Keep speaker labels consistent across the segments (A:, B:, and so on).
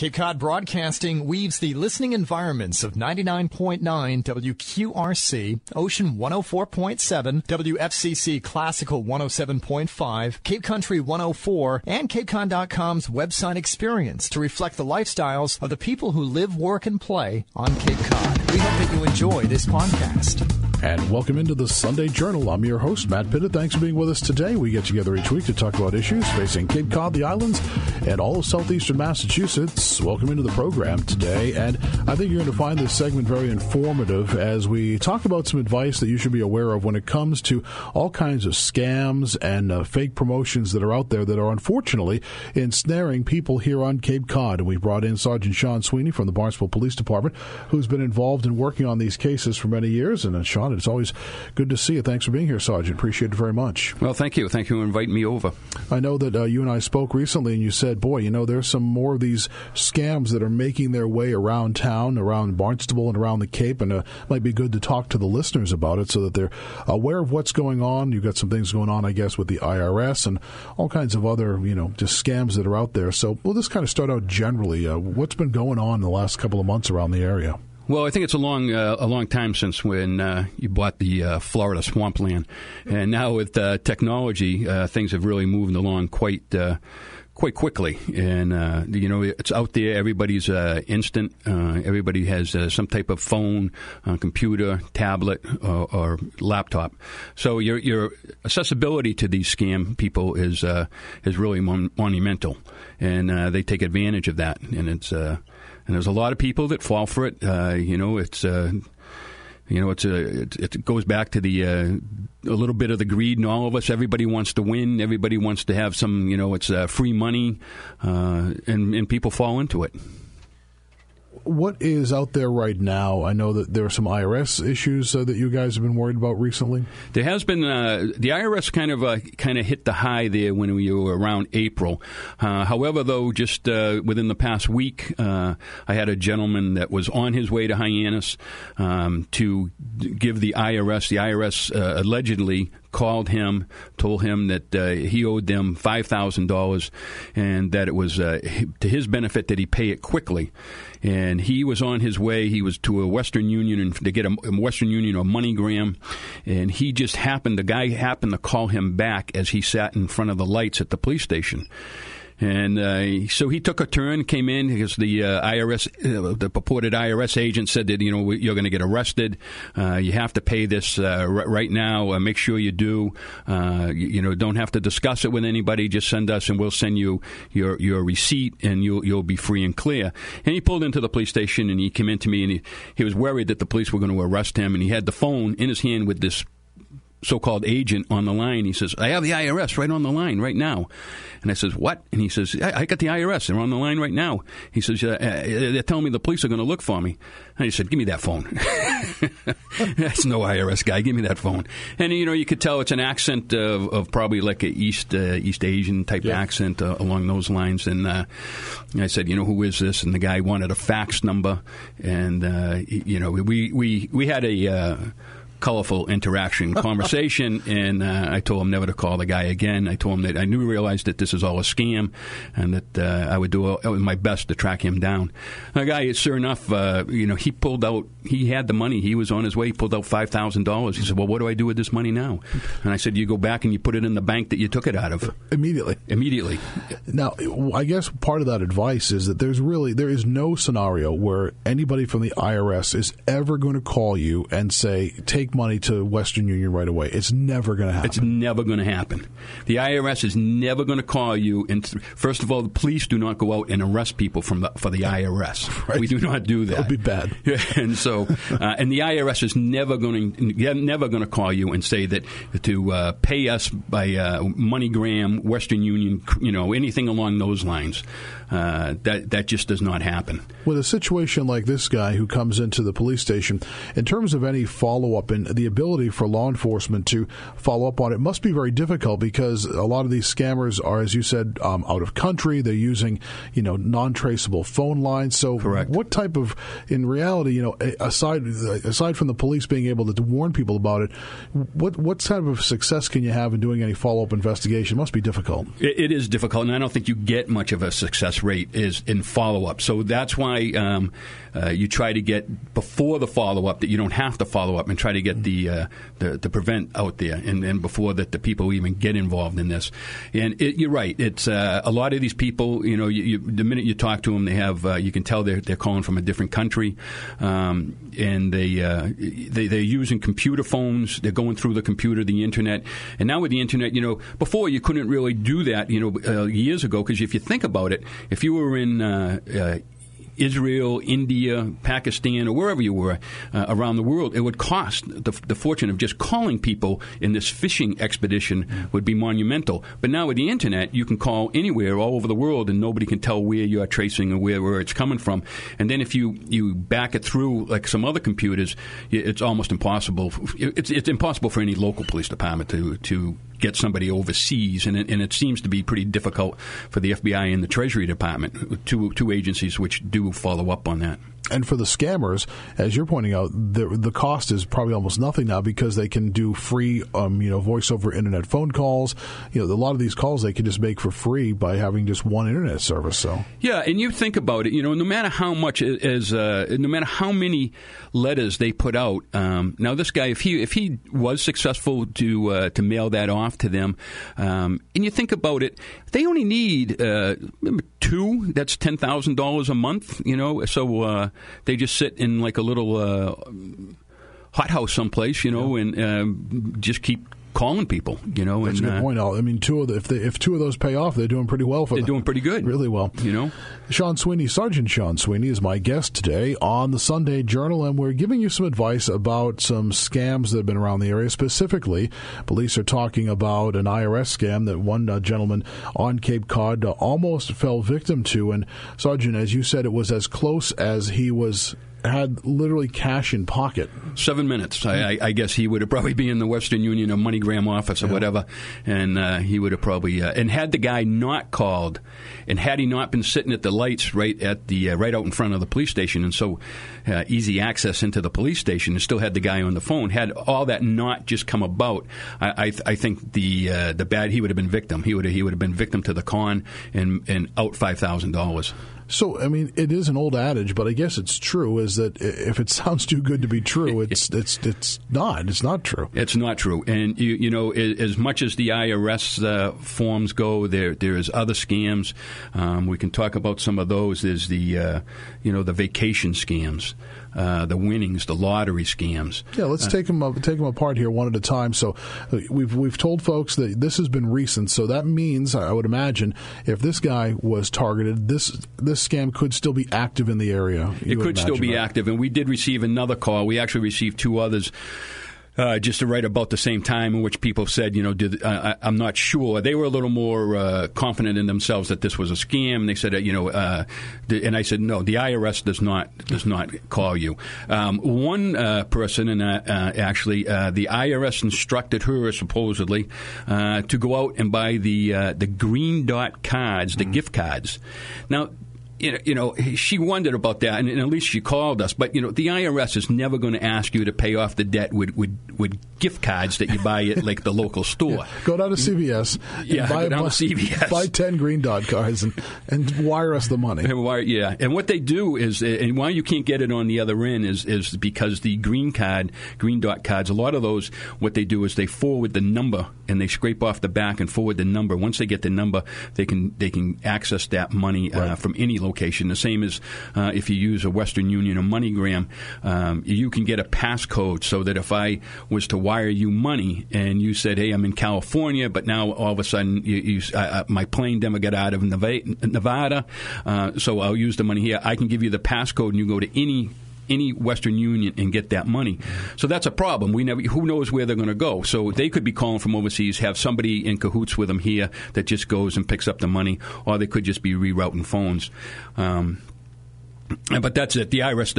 A: Cape Cod Broadcasting weaves the listening environments of 99.9 WQRC, Ocean 104.7, WFCC Classical 107.5, Cape Country 104, and CapeCon.com's website experience to reflect the lifestyles of the people who live, work, and play on Cape Cod. We hope that you enjoy this podcast.
B: And welcome into the Sunday Journal. I'm your host, Matt Pittett. Thanks for being with us today. We get together each week to talk about issues facing Cape Cod, the islands, and all of southeastern Massachusetts. Welcome into the program today. And I think you're going to find this segment very informative as we talk about some advice that you should be aware of when it comes to all kinds of scams and fake promotions that are out there that are unfortunately ensnaring people here on Cape Cod. And we brought in Sergeant Sean Sweeney from the Barnstable Police Department, who's been involved in working on these cases for many years. And Sean, it's always good to see you. Thanks for being here, Sergeant. Appreciate it very much.
C: Well, thank you. Thank you for inviting me over.
B: I know that you and I spoke recently, and you said, boy, you know, there's some more of these scams that are making their way around town, around Barnstable and around the Cape, and it might be good to talk to the listeners about it so that they're aware of what's going on. You've got some things going on, I guess, with the IRS and all kinds of other, you know, just scams that are out there. So we'll just kind of start out generally. What's been going on in the last couple of months around the area?
C: Well, I think it's a long time since when you bought the Florida swampland, and now with technology, things have really moved along quite quickly. And you know, it's out there. Everybody's instant. Everybody has some type of phone, computer, tablet, or laptop. So your accessibility to these scam people is really monumental, and they take advantage of that. And it's and there's a lot of people that fall for it. You know, it goes back to the a little bit of the greed in all of us. Everybody wants to win. Everybody wants to have some. You know, it's free money, and people fall into it.
B: What is out there right now? I know that there are some IRS issues that you guys have been worried about recently.
C: There has been the IRS kind of hit the high there when we were around April. However, though, just within the past week, I had a gentleman that was on his way to Hyannis to give the IRS. The IRS allegedly called him, told him that he owed them $5,000 and that it was to his benefit that he pay it quickly. And he was on his way. He was to a Western Union and to get a Western Union or MoneyGram, and the guy happened to call him back as he sat in front of the lights at the police station. And so he took a turn, came in because the IRS, the purported IRS agent said that, you know, you're going to get arrested. You have to pay this right now. Make sure you do. You know, don't have to discuss it with anybody. Just send us, and we'll send you your receipt, and you'll be free and clear. And he pulled into the police station, and he came in to me, and he was worried that the police were going to arrest him, and he had the phone in his hand with this so-called agent on the line. He says, I have the IRS right on the line right now. And I says, what? And he says, I got the IRS. They're on the line right now. He says, they're telling me the police are going to look for me. And he said, give me that phone. That's no IRS guy. Give me that phone. And, you know, you could tell it's an accent of probably like an East Asian type accent along those lines. And I said, you know, who is this? And the guy wanted a fax number. And, you know, we had a colorful conversation, and I told him never to call the guy again. I told him that I realized that this is all a scam, and that I would do my best to track him down. The guy, sure enough, you know, he had the money. He was on his way. He pulled out $5,000. He said, well, what do I do with this money now? And I said, you go back and you put it in the bank that you took it out of. Immediately. Now,
B: I guess part of that advice is that there is no scenario where anybody from the IRS is ever going to call you and say, take money to Western Union right away. It's never going to happen.
C: It's never going to happen. The IRS is never going to call you. And first of all, the police do not go out and arrest people for the IRS.
B: Right.
C: We do not do that.
B: That would be bad.
C: And so, and the IRS is never going to call you and say that to pay us by MoneyGram, Western Union, you know, anything along those lines. That just does not happen.
B: With a situation like this guy who comes into the police station, in terms of any follow-up and the ability for law enforcement to follow up on it must be very difficult because a lot of these scammers are, as you said, out of country. They're using, you know, non-traceable phone lines. So
C: correct.
B: What type of, in reality, you know, aside from the police being able to warn people about it, what type of success can you have in doing any follow-up investigation? It must be difficult.
C: It is difficult, and I don't think you get much of a success success rate is in follow-up. So that's why you try to get before the follow-up that you don't have to follow up and try to get the prevent out there and before that the people even get involved in this. And you're right. It's a lot of these people, you know, the minute you talk to them, they have you can tell they're calling from a different country, and they're using computer phones. They're going through the computer, the internet, and now with the internet, you know, before you couldn't really do that, you know, years ago, because if you think about it, if you were in Israel, India, Pakistan, or wherever you were around the world, it would cost the fortune of just calling people in this fishing expedition would be monumental. But now with the internet, you can call anywhere all over the world, and nobody can tell where you are tracing or where it's coming from. And then if you back it through like some other computers, it's almost impossible. It's impossible for any local police department to get somebody overseas, and it seems to be pretty difficult for the FBI and the Treasury Department, two agencies which do follow up on that.
B: And for the scammers, as you're pointing out, the cost is probably almost nothing now because they can do free, voice over internet phone calls. You know, a lot of these calls they can just make for free by having just one internet service. So
C: yeah, and you think about it, you know, no matter how much no matter how many letters they put out. Now, this guy, if he was successful to mail that off to them, and you think about it, they only need 2. That's $10,000 a month. You know, so. They just sit in like a little hothouse someplace, you know, and just keep calling people, you know.
B: That's a good point. I mean, if 2 of those pay off, they're doing pretty well for them.
C: They're doing pretty good.
B: Really well.
C: You know.
B: Sergeant Sean Sweeney is my guest today on the Sunday Journal, and we're giving you some advice about some scams that have been around the area. Specifically, police are talking about an IRS scam that one gentleman on Cape Cod almost fell victim to. And Sergeant, as you said, it was as close as he had literally cash in pocket. 7
C: minutes. I guess he would have probably been in the Western Union or MoneyGram office or whatever, and he would have probably and had the guy not called, and had he not been sitting at the lights right out in front of the police station, and so easy access into the police station, and still had the guy on the phone, had all that not just come about, I think the bad he would have been victim. He would have been victim to the con and out $5,000.
B: So, I mean, it is an old adage, but I guess it's true, is that if it sounds too good to be true, it's not. It's not true. It's not true.
C: And, you know, as much as the IRS forms go, there's other scams. We can talk about some of those. There's the vacation scams. The winnings, the lottery scams.
B: Yeah, let's take them apart here one at a time. So we've told folks that this has been recent, so that means, I would imagine, if this guy was targeted, this scam could still be active in the area.
C: It could still be active, and we did receive another call. We actually received 2 others. Just right about the same time, in which people said, you know, I'm not sure. They were a little more confident in themselves that this was a scam. They said, and I said, no, the IRS does not call you. One person, and actually, the IRS instructed her supposedly to go out and buy the green dot cards, the gift cards. Now, you know, she wondered about that, and at least she called us. But, you know, the IRS is never going to ask you to pay off the debt with gift cards that you buy at, like, the local store.
B: Yeah. Go down to CVS. Buy 10 green dot cards and wire us the money.
C: Yeah. And what they do is, and why you can't get it on the other end is because the green dot cards, a lot of those, what they do is they forward the number, and they scrape off the back and forward the number. Once they get the number, they can access that money from any location. The same as if you use a Western Union or MoneyGram, you can get a passcode so that if I was to wire you money and you said, hey, I'm in California, but now all of a sudden my plane never got out of Nevada, so I'll use the money here. I can give you the passcode and you go to any Western Union and get that money. So that's a problem. Who knows where they're going to go? So they could be calling from overseas, have somebody in cahoots with them here that just goes and picks up the money, or they could just be rerouting phones. But that's it. The IRS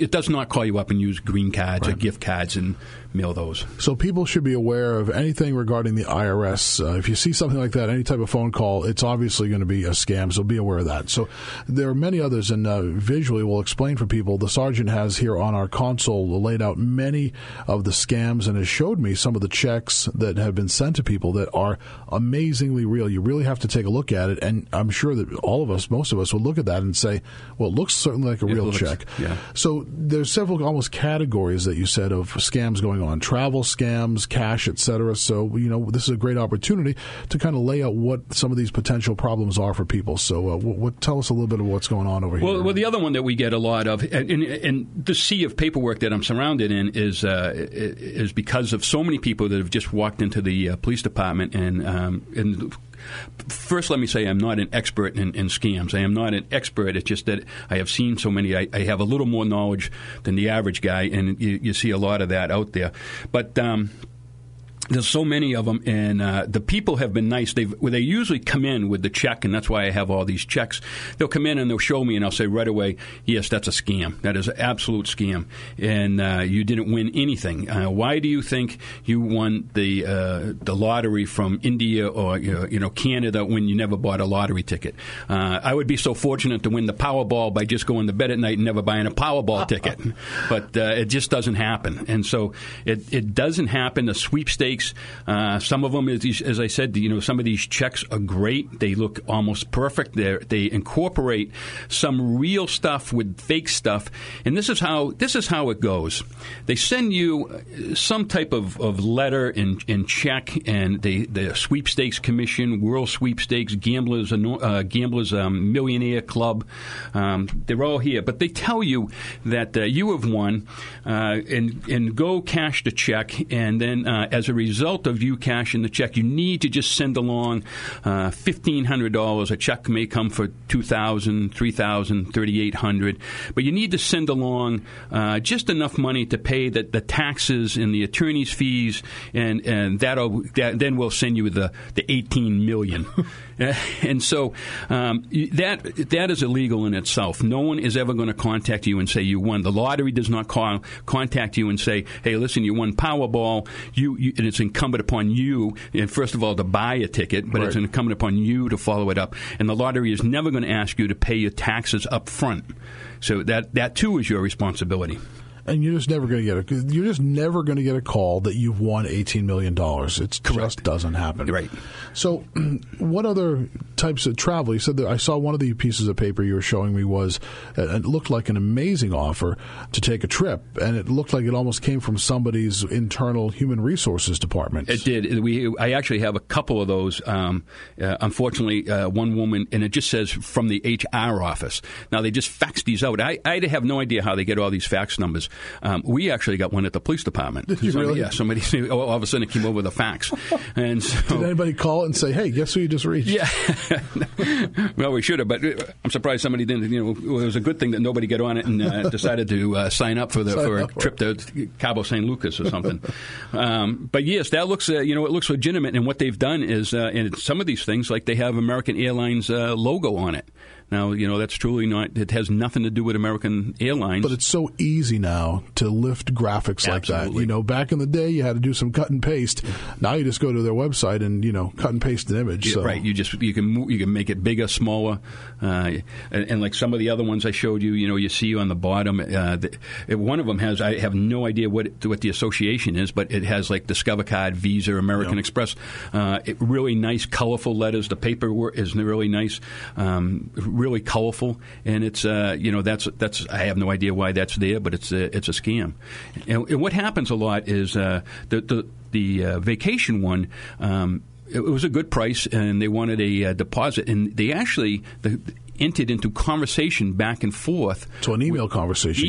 C: does not call you up and use green cards or gift cards and mail those.
B: So people should be aware of anything regarding the IRS. If you see something like that, any type of phone call, it's obviously going to be a scam, so be aware of that. So there are many others, and visually we'll explain for people. The sergeant has here on our console laid out many of the scams and has showed me some of the checks that have been sent to people that are amazingly real. You really have to take a look at it, and I'm sure that most of us would look at that and say, well, it looks certainly like a real check.
C: Yeah.
B: So there's several almost categories that you said of scams going on, travel scams, cash, etc. So, this is a great opportunity to kind of lay out what some of these potential problems are for people. So tell us a little bit of what's going on over here.
C: Well, the other one that we get a lot of, and the sea of paperwork that I'm surrounded in is because of so many people that have just walked into the police department and first, let me say I'm not an expert in scams. I am not an expert. It's just that I have seen so many. I have a little more knowledge than the average guy, and you see a lot of that out there. But there's so many of them, and the people have been nice. They usually come in with the check, and that's why I have all these checks. They'll come in and they'll show me, and I'll say right away, yes, that's a scam. That is an absolute scam, and you didn't win anything. Why do you think you won the lottery from India or Canada when you never bought a lottery ticket? I would be so fortunate to win the Powerball by just going to bed at night and never buying a Powerball ticket, but it just doesn't happen. And so it doesn't happen. The sweepstakes. Some of them, as I said, some of these checks are great. They look almost perfect. They incorporate some real stuff with fake stuff, and this is how it goes. They send you some type of letter and check, and the Sweepstakes Commission, World Sweepstakes, Gamblers Millionaire Club, they're all here, but they tell you that you have won, and go cash the check, and then as a result of you cashing the check, you need to just send along $1,500. A check may come for $2,000, $3,000, $3,800, but you need to send along just enough money to pay the taxes and the attorney's fees, and then we'll send you the $18 million. And so that is illegal in itself. No one is ever going to contact you and say you won. The lottery does not contact you and say, hey, listen, you won Powerball, and it's incumbent upon you, and first of all, to buy a ticket, but it's incumbent upon you to follow it up. And the lottery is never going to ask you to pay your taxes up front. So that too is your responsibility.
B: And you're just never going to get a call that you've won $18 million. It just doesn't happen.
C: Right.
B: So what other types of travel? You said that I saw one of the pieces of paper you were showing me was, it looked like an amazing offer to take a trip, and it looked like it almost came from somebody's internal human resources department.
C: It did. I actually have a couple of those. Unfortunately, one woman, and it just says from the HR office. Now, they just fax these out. I have no idea how they get all these fax numbers. We actually got one at the police department.
B: Did you really?
C: Yeah, somebody all of a sudden it came over with a fax. And so,
B: did anybody call and say, hey, guess who you just reached?
C: Yeah. Well, we should have, but I'm surprised somebody didn't. It was a good thing that nobody got on it and decided to sign up for a trip to Cabo San Lucas or something. But yes, that looks it looks legitimate. And what they've done is, in some of these things, like they have American Airlines logo on it. Now, that's truly not, it has nothing to do with American Airlines.
B: But it's so easy now to lift graphics
C: Absolutely.
B: like that. Back in the day, you had to do some cut and paste. Now you just go to their website and, cut and paste an image.
C: Yeah,
B: so.
C: Right. You can make it bigger, smaller. And like some of the other ones I showed you, you see on the bottom, one of them has, I have no idea what the association is, but it has like Discover Card, Visa, American Express. Really nice, colorful letters. The paper is really nice. Really colorful, and it's that's I have no idea why that's there, but it's a scam. And what happens a lot is the vacation one. It was a good price, and they wanted a deposit, and they actually entered into conversation back and forth.
B: So an email conversation.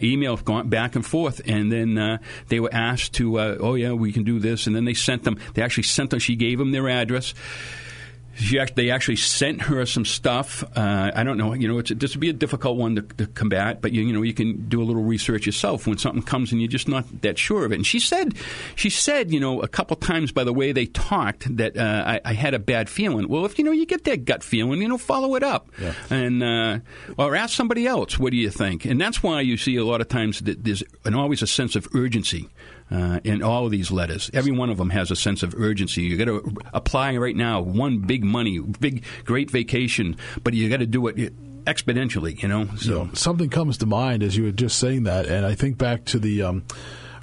C: Email gone back and forth, and then they were asked to, we can do this, and then they actually sent them. She gave them their address. They actually sent her some stuff. I don't know. This would be a difficult one to combat, but you can do a little research yourself when something comes and you're just not that sure of it. And she said, a couple times by the way they talked that I had a bad feeling. Well, if you get that gut feeling, follow it up, and or ask somebody else. What do you think? And that's why you see a lot of times that there's always a sense of urgency. In all of these letters, every one of them has a sense of urgency. You got to apply right now. One big money, great vacation, but you got to do it exponentially. So
B: something comes to mind as you were just saying that, and I think back to the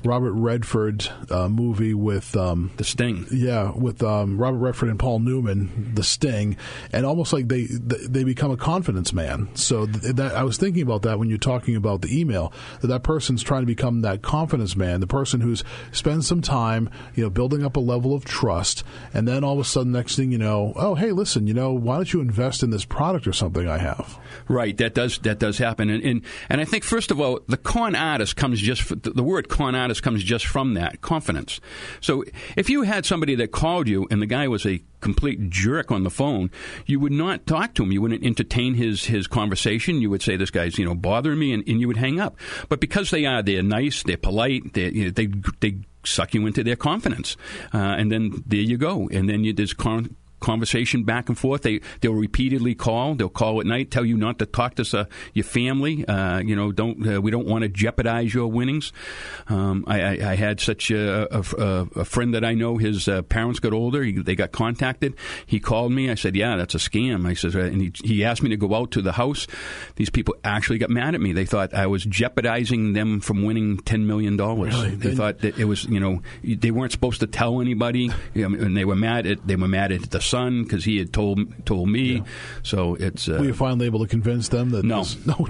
B: Robert Redford movie with
C: The Sting.
B: Yeah, with Robert Redford and Paul Newman, The Sting, and almost like they become a confidence man. So that I was thinking about that when you're talking about the email, that person's trying to become that confidence man, the person who's spent some time, building up a level of trust, and then all of a sudden, next thing you know, oh, hey, listen, why don't you invest in this product or something I have?
C: Right, that does happen, and I think first of all, the con artist comes the word con artist comes just from that confidence. So if you had somebody that called you and the guy was a complete jerk on the phone, you would not talk to him. You wouldn't entertain his conversation. You would say, this guy's bothering me, and you would hang up. But because they're nice, they're polite, they suck you into their confidence, and then there you go. And then there's conversation back and forth. They'll repeatedly call. They'll call at night, tell you not to talk to your family. We don't want to jeopardize your winnings. I had such a friend that I know. His parents got older. They got contacted. He called me. I said, "Yeah, that's a scam." I said, and he asked me to go out to the house. These people actually got mad at me. They thought I was jeopardizing them from winning $10 million. Really? They thought that it was, they weren't supposed to tell anybody, and they were mad at the son because he had told me. Yeah. So it's.
B: Were you finally able to convince them that?
C: No,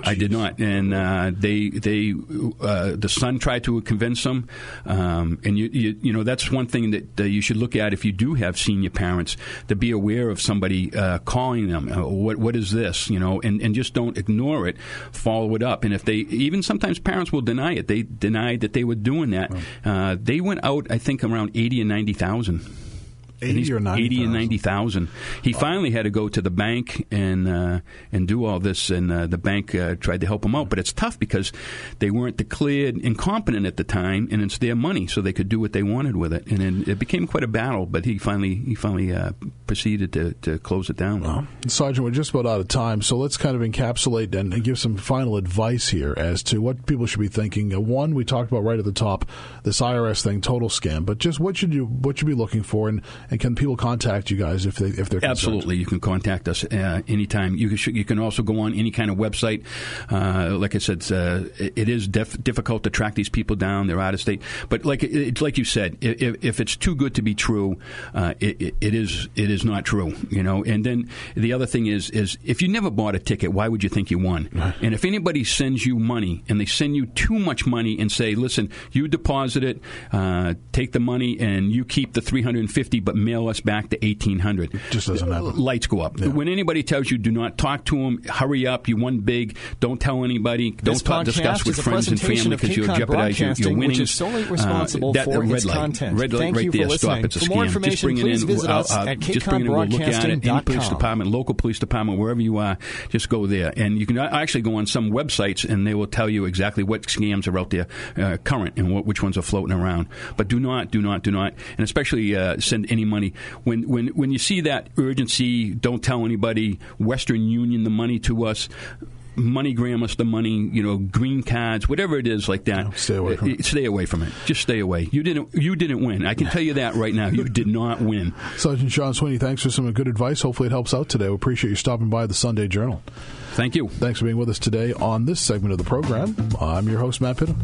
C: I did not. And the son tried to convince them. And that's one thing that you should look at if you do have senior parents, to be aware of somebody calling them. What is this? And just don't ignore it. Follow it up. And if even sometimes parents will deny it. They denied that they were doing that. Wow. They went out, I think, around 80 and 90,000.
B: 80 or 90,000.
C: 80 and 90,000. He finally had to go to the bank and do all this, and the bank tried to help him out. But it's tough because they weren't declared incompetent at the time, and it's their money, so they could do what they wanted with it. And it became quite a battle, but he finally proceeded to close it down.
B: Well, Sergeant, we're just about out of time, so let's kind of encapsulate and give some final advice here as to what people should be thinking. One, we talked about right at the top, this IRS thing, total scam. But just what should you be looking for, and can people contact you guys if they're concerned?
C: Absolutely, you can contact us anytime. You can also go on any kind of website. Like I said, it is difficult to track these people down. They're out of state, but like you said, if it's too good to be true, it is not true. And then the other thing is if you never bought a ticket, why would you think you won? Right. And if anybody sends you money and they send you too much money and say, listen, you deposit it, take the money, and you keep the $350, but mail us back to $1,800.
B: It just doesn't happen.
C: Lights go up.
B: Yeah.
C: When anybody tells you, do not talk to them, hurry up, you won big, don't tell anybody, don't discuss with friends and family because you'll jeopardize your winnings.
A: Which is solely responsible for its content.
C: Red light right there, stop. It's a scam.
A: For more information, please visit us at CapeCodBroadcasting.com.
C: Any police department, local police department, wherever you are, just go there. And you can actually go on some websites and they will tell you exactly what scams are out there current and which ones are floating around. But do not, and especially send any money. When you see that urgency, don't tell anybody. Western Union the money to us. MoneyGram us the money, green cards, whatever it is like that.
B: Stay away from it.
C: Stay away from it. Just stay away. You didn't win. I can tell you that right now. You did not win.
B: Sergeant Sean Sweeney, thanks for some good advice. Hopefully it helps out today. We appreciate you stopping by the Sunday Journal.
C: Thank you.
B: Thanks for being with us today on this segment of the program. I'm your host, Matt Pitta.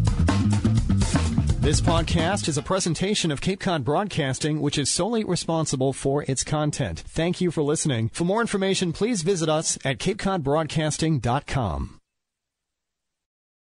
A: This podcast is a presentation of Cape Cod Broadcasting, which is solely responsible for its content. Thank you for listening. For more information, please visit us at CapeCodBroadcasting.com.